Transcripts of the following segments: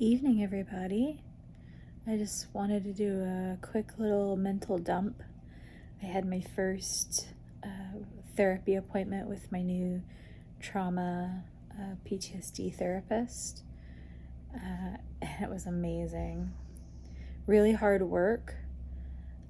Evening, everybody. I just wanted to do a quick little mental dump. I had my first therapy appointment with my new trauma PTSD therapist, and it was amazing. Really hard work.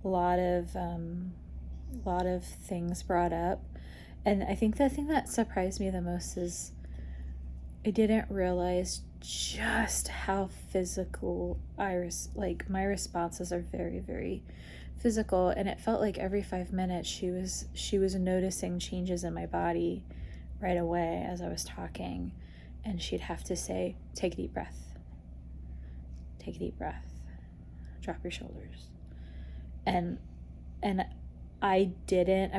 A lot of things brought up, and I think the thing that surprised me the most is I didn't realize just how physical my responses are very, very physical, and it felt like every 5 minutes she was noticing changes in my body right away as I was talking, and she'd have to say, take a deep breath, drop your shoulders, and I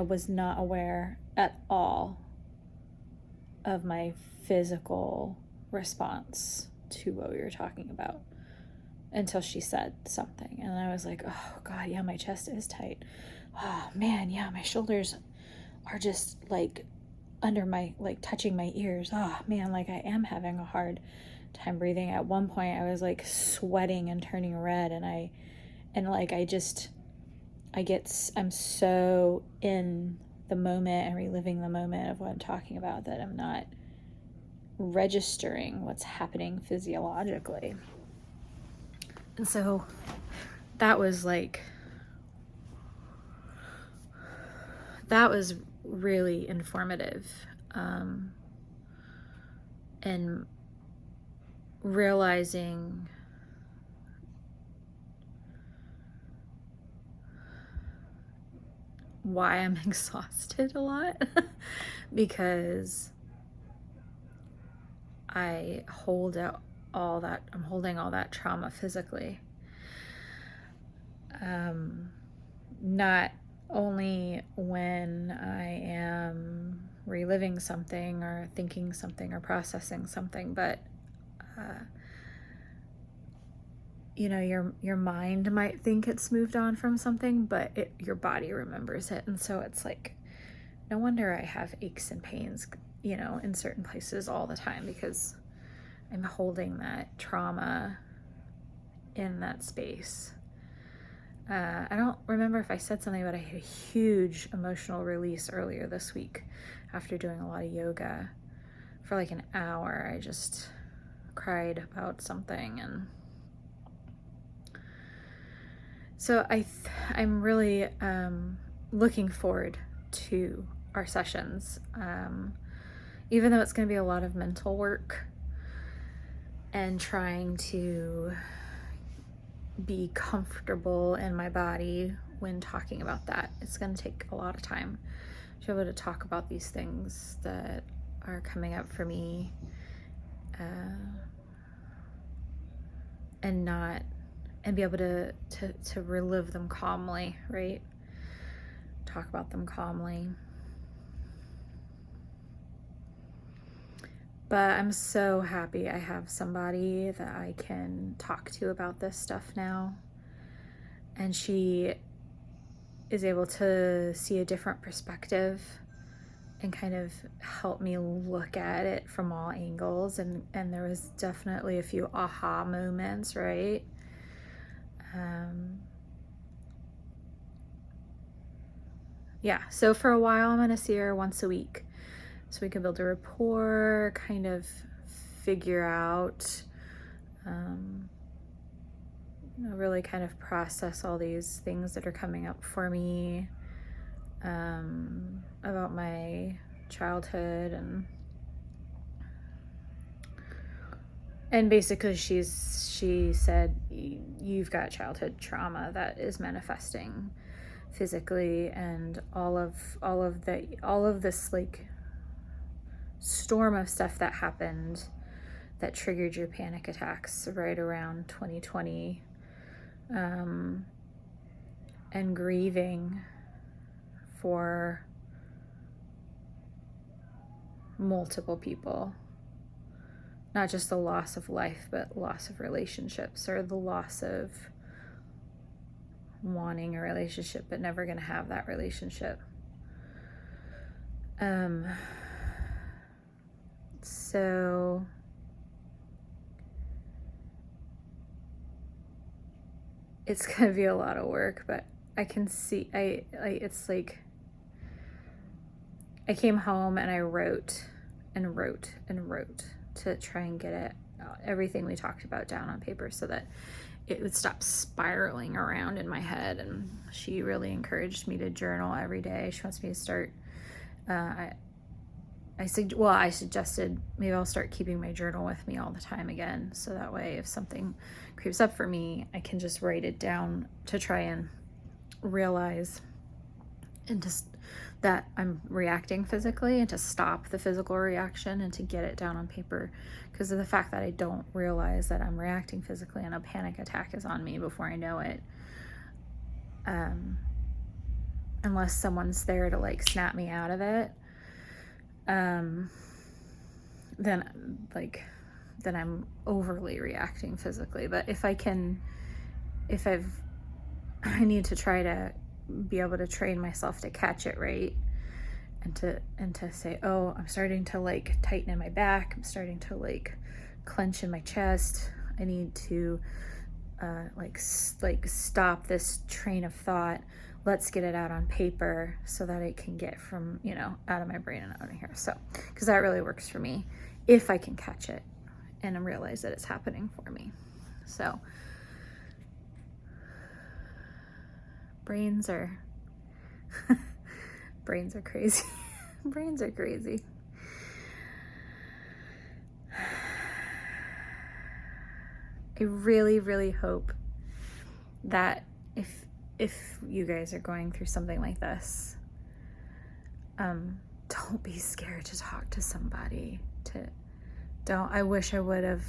was not aware at all of my physical response to what we were talking about until she said something, and I was like, oh god, yeah, my chest is tight. Oh man, yeah, my shoulders are just like under my, like touching my ears. Oh man, like I am having a hard time breathing. At one point I was like sweating and turning red, and I'm so in the moment and reliving the moment of what I'm talking about that I'm not registering what's happening physiologically. And so that was really informative, and realizing why I'm exhausted a lot because I'm holding all that trauma physically. Not only when I am reliving something or thinking something or processing something, but your mind might think it's moved on from something, but your body remembers it. And so it's like, no wonder I have aches and pains, in certain places all the time, because I'm holding that trauma in that space. I don't remember if I said something, but I had a huge emotional release earlier this week after doing a lot of yoga for like an hour. I just cried about something, and so I'm really looking forward to our sessions, even though it's going to be a lot of mental work and trying to be comfortable in my body when talking about that. It's going to take a lot of time to be able to talk about these things that are coming up for me, and be able to relive them calmly, right? Talk about them calmly. But I'm so happy I have somebody that I can talk to about this stuff now. And she is able to see a different perspective and kind of help me look at it from all angles. And there was definitely a few aha moments, right? Yeah, so for a while I'm going to see her once a week, so we can build a rapport, kind of figure out, really kind of process all these things that are coming up for me, about my childhood, and basically she said, you've got childhood trauma that is manifesting physically, and all of this like storm of stuff that happened that triggered your panic attacks right around 2020, and grieving for multiple people, not just the loss of life, but loss of relationships, or the loss of wanting a relationship but never going to have that relationship. So it's gonna be a lot of work, but I can see, it's like, I came home and I wrote and wrote and wrote to try and get it, everything we talked about down on paper so that it would stop spiraling around in my head. And she really encouraged me to journal every day. She wants me to start, I suggested maybe I'll start keeping my journal with me all the time again. So that way, if something creeps up for me, I can just write it down to try and realize and just that I'm reacting physically, and to stop the physical reaction and to get it down on paper, because of the fact that I don't realize that I'm reacting physically and a panic attack is on me before I know it. Unless someone's there to like snap me out of it, then I'm overly reacting physically. But I need to try to be able to train myself to catch it, right? And to say, oh, I'm starting to like tighten in my back. I'm starting to like clench in my chest. I need to like stop this train of thought. Let's get it out on paper so that it can get from, out of my brain and out of here. So, because that really works for me if I can catch it and realize that it's happening for me. So, brains are crazy. Brains are crazy. I really, really hope that if you guys are going through something like this, don't be scared to talk to somebody. I wish I would have.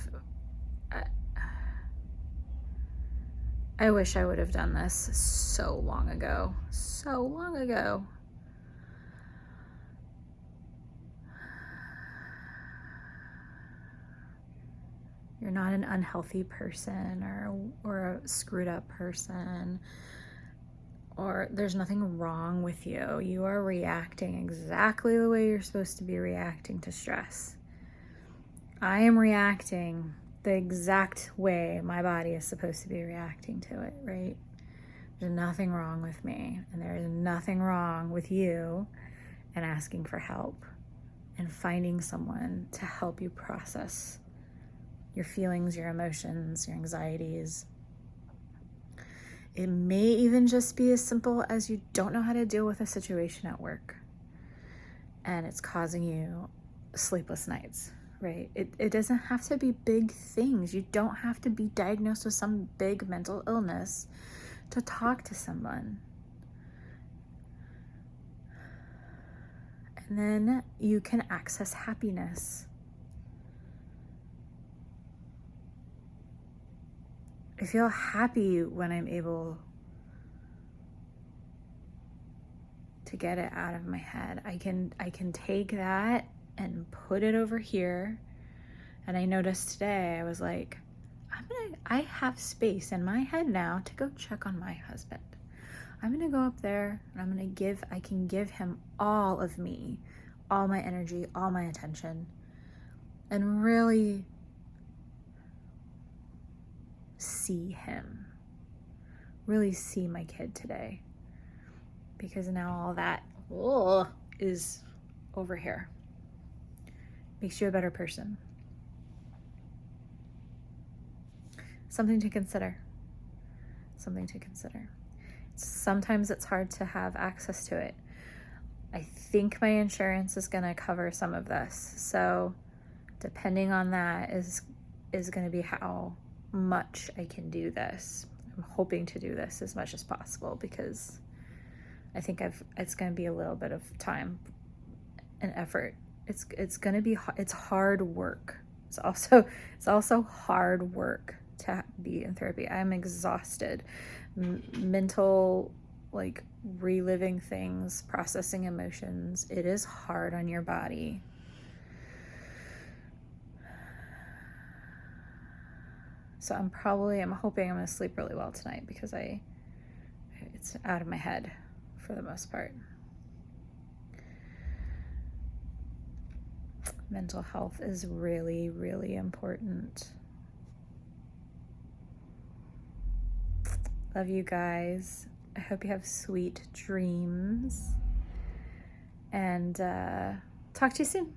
I wish I would have done this so long ago. So long ago. You're not an unhealthy person or a screwed up person, or there's nothing wrong with you. You are reacting exactly the way you're supposed to be reacting to stress. I am reacting the exact way my body is supposed to be reacting to it, right? There's nothing wrong with me, and there is nothing wrong with you and asking for help and finding someone to help you process your feelings, your emotions, your anxieties. It may even just be as simple as you don't know how to deal with a situation at work and it's causing you sleepless nights, right? It doesn't have to be big things. You don't have to be diagnosed with some big mental illness to talk to someone. And then you can access happiness. I feel happy when I'm able to get it out of my head. I can take that and put it over here. And I noticed today, I was like, I have space in my head now to go check on my husband. I'm gonna go up there and I can give him all of me, all my energy, all my attention, and really see him, really see my kid today, because now all that is over here. Makes you a better person. Something to consider. Sometimes it's hard to have access to it. I think my insurance is going to cover some of this, so depending on that is going to be how much I can do this. I'm hoping to do this as much as possible, because I think it's going to be a little bit of time and effort. It's going to be, it's hard work. It's also hard work to be in therapy. I'm exhausted. Mental, like reliving things, processing emotions. It is hard on your body. So I'm hoping I'm going to sleep really well tonight, because it's out of my head for the most part. Mental health is really, really important. Love you guys. I hope you have sweet dreams. And talk to you soon.